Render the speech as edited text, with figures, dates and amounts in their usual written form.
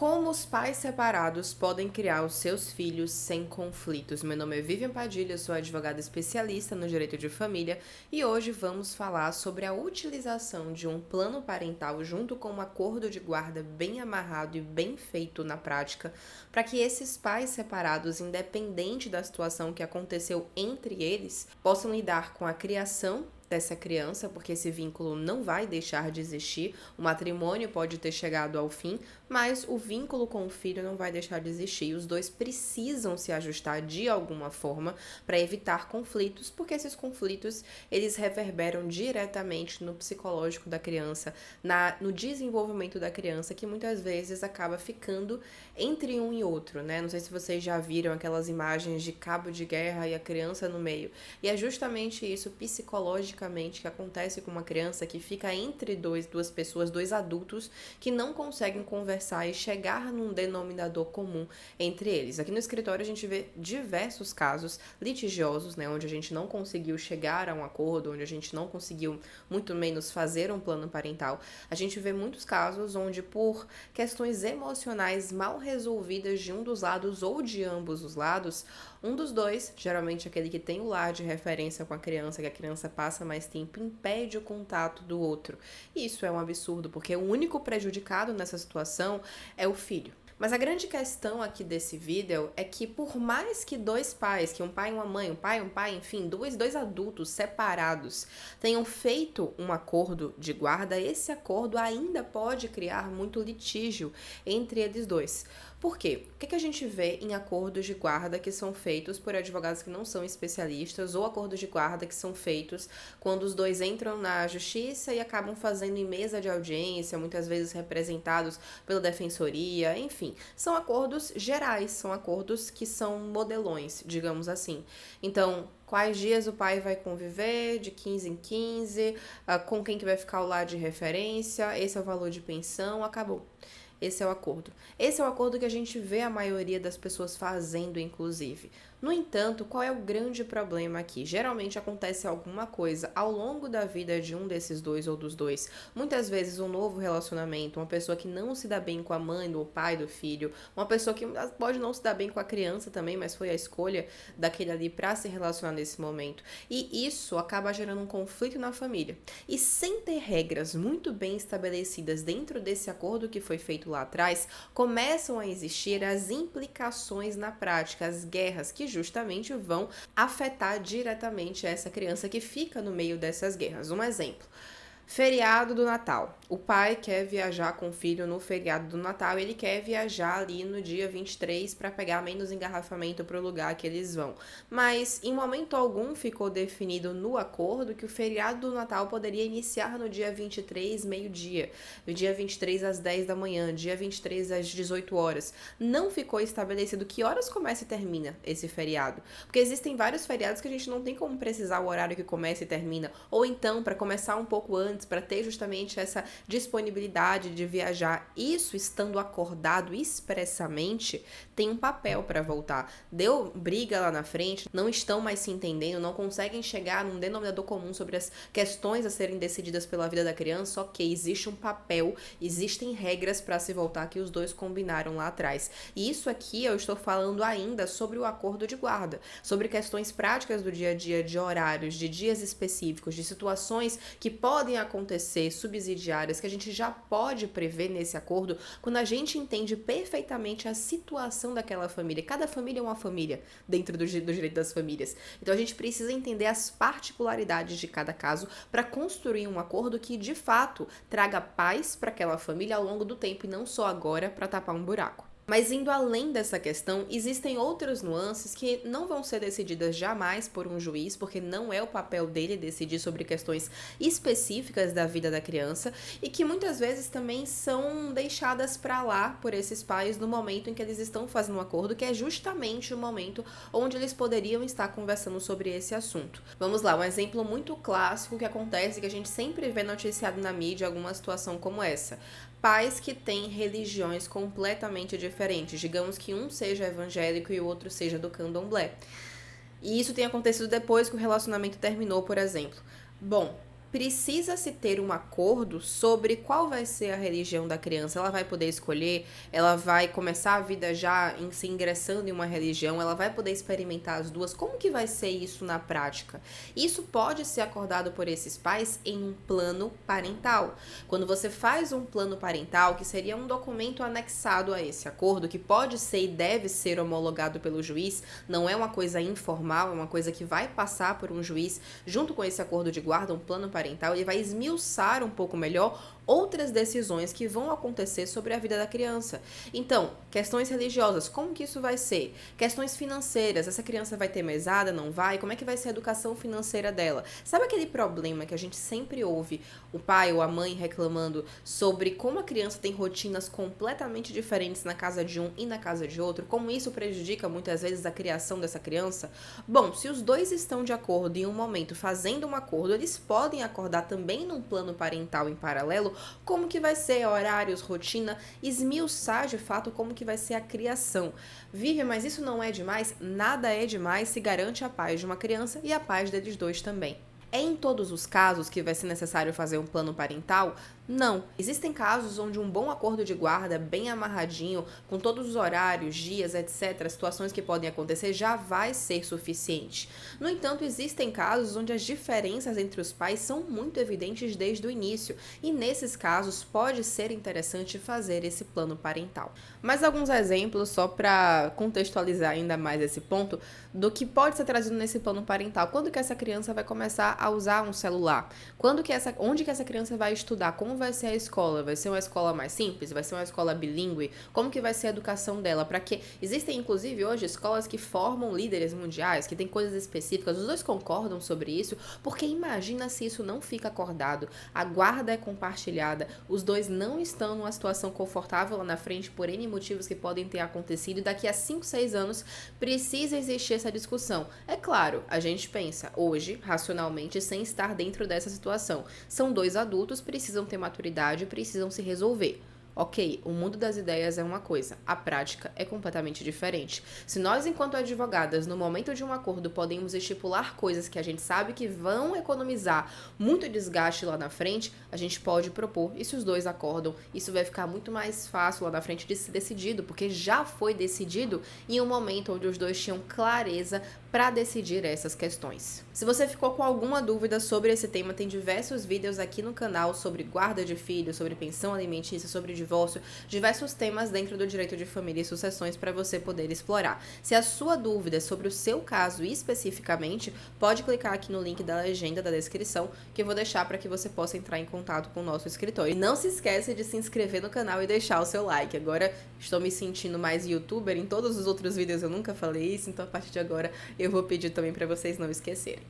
Como os pais separados podem criar os seus filhos sem conflitos? Meu nome é Vivian Padilha, sou advogada especialista no direito de família e hoje vamos falar sobre a utilização de um plano parental junto com um acordo de guarda bem amarrado e bem feito na prática, para que esses pais separados, independente da situação que aconteceu entre eles, possam lidar com a criação dessa criança, porque esse vínculo não vai deixar de existir. O matrimônio pode ter chegado ao fim, mas o vínculo com o filho não vai deixar de existir. E os dois precisam se ajustar de alguma forma para evitar conflitos, porque esses conflitos eles reverberam diretamente no psicológico da criança, no desenvolvimento da criança, que muitas vezes acaba ficando entre um e outro, né? Não sei se vocês já viram aquelas imagens de cabo de guerra e a criança no meio. E é justamente isso psicologicamente que acontece com uma criança que fica entre duas pessoas, dois adultos que não conseguem conversar e chegar num denominador comum entre eles. Aqui no escritório a gente vê diversos casos litigiosos, né, onde a gente não conseguiu chegar a um acordo, onde a gente não conseguiu muito menos fazer um plano parental. A gente vê muitos casos onde por questões emocionais mal resolvidas de um dos lados ou de ambos os lados, um dos dois, geralmente aquele que tem o lar de referência com a criança, que a criança passa mais tempo, impede o contato do outro. E isso é um absurdo, porque o único prejudicado nessa situação é o filho. Mas a grande questão aqui desse vídeo é que por mais que dois pais, que um pai e uma mãe, um pai, enfim, dois adultos separados tenham feito um acordo de guarda, esse acordo ainda pode criar muito litígio entre eles dois. Por quê? O que a gente vê em acordos de guarda que são feitos por advogados que não são especialistas ou acordos de guarda que são feitos quando os dois entram na justiça e acabam fazendo em mesa de audiência, muitas vezes representados pela defensoria, enfim. São acordos gerais, são acordos que são modelões, digamos assim. Então, quais dias o pai vai conviver, de 15 em 15, com quem que vai ficar o lar de referência, esse é o valor de pensão, acabou. Esse é o acordo. Esse é o acordo que a gente vê a maioria das pessoas fazendo, inclusive. No entanto, qual é o grande problema aqui? Geralmente acontece alguma coisa ao longo da vida de um desses dois ou dos dois. Muitas vezes um novo relacionamento, uma pessoa que não se dá bem com a mãe, do pai, do filho, uma pessoa que pode não se dar bem com a criança também, mas foi a escolha daquele ali para se relacionar nesse momento. E isso acaba gerando um conflito na família. E sem ter regras muito bem estabelecidas dentro desse acordo que foi feito lá atrás, começam a existir as implicações na prática, as guerras que justamente vão afetar diretamente essa criança que fica no meio dessas guerras. Um exemplo. Feriado do Natal. O pai quer viajar com o filho no feriado do Natal e ele quer viajar ali no dia 23 para pegar menos engarrafamento para o lugar que eles vão. Mas em momento algum ficou definido no acordo que o feriado do Natal poderia iniciar no dia 23, meio-dia, no dia 23 às 10 da manhã, dia 23 às 18 horas. Não ficou estabelecido que horas começa e termina esse feriado. Porque existem vários feriados que a gente não tem como precisar o horário que começa e termina. Ou então, para começar um pouco antes, para ter justamente essa disponibilidade de viajar, isso estando acordado expressamente, tem um papel para voltar. Deu briga lá na frente, não estão mais se entendendo, não conseguem chegar num denominador comum sobre as questões a serem decididas pela vida da criança, ok, existe um papel, existem regras para se voltar que os dois combinaram lá atrás. E isso aqui eu estou falando ainda sobre o acordo de guarda, sobre questões práticas do dia a dia, de horários, de dias específicos, de situações que podem acontecer subsidiárias que a gente já pode prever nesse acordo quando a gente entende perfeitamente a situação daquela família. Cada família é uma família dentro do direito das famílias. Então a gente precisa entender as particularidades de cada caso para construir um acordo que de fato traga paz para aquela família ao longo do tempo e não só agora para tapar um buraco. Mas indo além dessa questão, existem outras nuances que não vão ser decididas jamais por um juiz, porque não é o papel dele decidir sobre questões específicas da vida da criança e que muitas vezes também são deixadas para lá por esses pais no momento em que eles estão fazendo um acordo, que é justamente o momento onde eles poderiam estar conversando sobre esse assunto. Vamos lá, um exemplo muito clássico que acontece, que a gente sempre vê noticiado na mídia, alguma situação como essa. Pais que têm religiões completamente diferentes, digamos que um seja evangélico e o outro seja do candomblé. E isso tem acontecido depois que o relacionamento terminou, por exemplo. Bom, precisa se ter um acordo sobre qual vai ser a religião da criança. Ela vai poder escolher, ela vai começar a vida já se ingressando em uma religião, ela vai poder experimentar as duas. Como que vai ser isso na prática? Isso pode ser acordado por esses pais em um plano parental. Quando você faz um plano parental, que seria um documento anexado a esse acordo, que pode ser e deve ser homologado pelo juiz, não é uma coisa informal, é uma coisa que vai passar por um juiz, junto com esse acordo de guarda, um plano parental, ele vai esmiuçar um pouco melhor outras decisões que vão acontecer sobre a vida da criança. Então, questões religiosas, como que isso vai ser? Questões financeiras, essa criança vai ter mesada, não vai? Como é que vai ser a educação financeira dela? Sabe aquele problema que a gente sempre ouve o pai ou a mãe reclamando sobre como a criança tem rotinas completamente diferentes na casa de um e na casa de outro? Como isso prejudica muitas vezes a criação dessa criança? Bom, se os dois estão de acordo em um momento fazendo um acordo, eles podem acordar também num plano parental em paralelo como que vai ser horários, rotina, esmiuçar de fato como que vai ser a criação. Vive, mas isso não é demais? Nada é demais se garante a paz de uma criança e a paz deles dois também. É em todos os casos que vai ser necessário fazer um plano parental? Não. Existem casos onde um bom acordo de guarda, bem amarradinho, com todos os horários, dias, etc., situações que podem acontecer, já vai ser suficiente. No entanto, existem casos onde as diferenças entre os pais são muito evidentes desde o início, e nesses casos pode ser interessante fazer esse plano parental. Mas alguns exemplos, só para contextualizar ainda mais esse ponto, do que pode ser trazido nesse plano parental. Quando que essa criança vai começar a usar um celular? Onde que essa criança vai estudar? Como vai ser a escola? Vai ser uma escola mais simples? Vai ser uma escola bilíngue? Como que vai ser a educação dela? Para que existem inclusive hoje escolas que formam líderes mundiais, que tem coisas específicas. Os dois concordam sobre isso, porque imagina se isso não fica acordado, a guarda é compartilhada, os dois não estão numa situação confortável lá na frente por N motivos que podem ter acontecido e daqui a 5, 6 anos precisa existir essa discussão. É claro, a gente pensa hoje, racionalmente, sem estar dentro dessa situação. São dois adultos, precisam ter maturidade, precisam se resolver. Ok, o mundo das ideias é uma coisa, a prática é completamente diferente. Se nós, enquanto advogadas, no momento de um acordo, podemos estipular coisas que a gente sabe que vão economizar muito desgaste lá na frente, a gente pode propor, e se os dois acordam, isso vai ficar muito mais fácil lá na frente de ser decidido, porque já foi decidido em um momento onde os dois tinham clareza para decidir essas questões. Se você ficou com alguma dúvida sobre esse tema, tem diversos vídeos aqui no canal sobre guarda de filhos, sobre pensão alimentícia, sobre divórcio, diversos temas dentro do direito de família e sucessões para você poder explorar. Se a sua dúvida é sobre o seu caso especificamente, pode clicar aqui no link da legenda da descrição, que eu vou deixar para que você possa entrar em contato com o nosso escritório. E não se esqueça de se inscrever no canal e deixar o seu like. Agora estou me sentindo mais youtuber, em todos os outros vídeos eu nunca falei isso, então a partir de agora eu vou pedir também para vocês não esquecerem.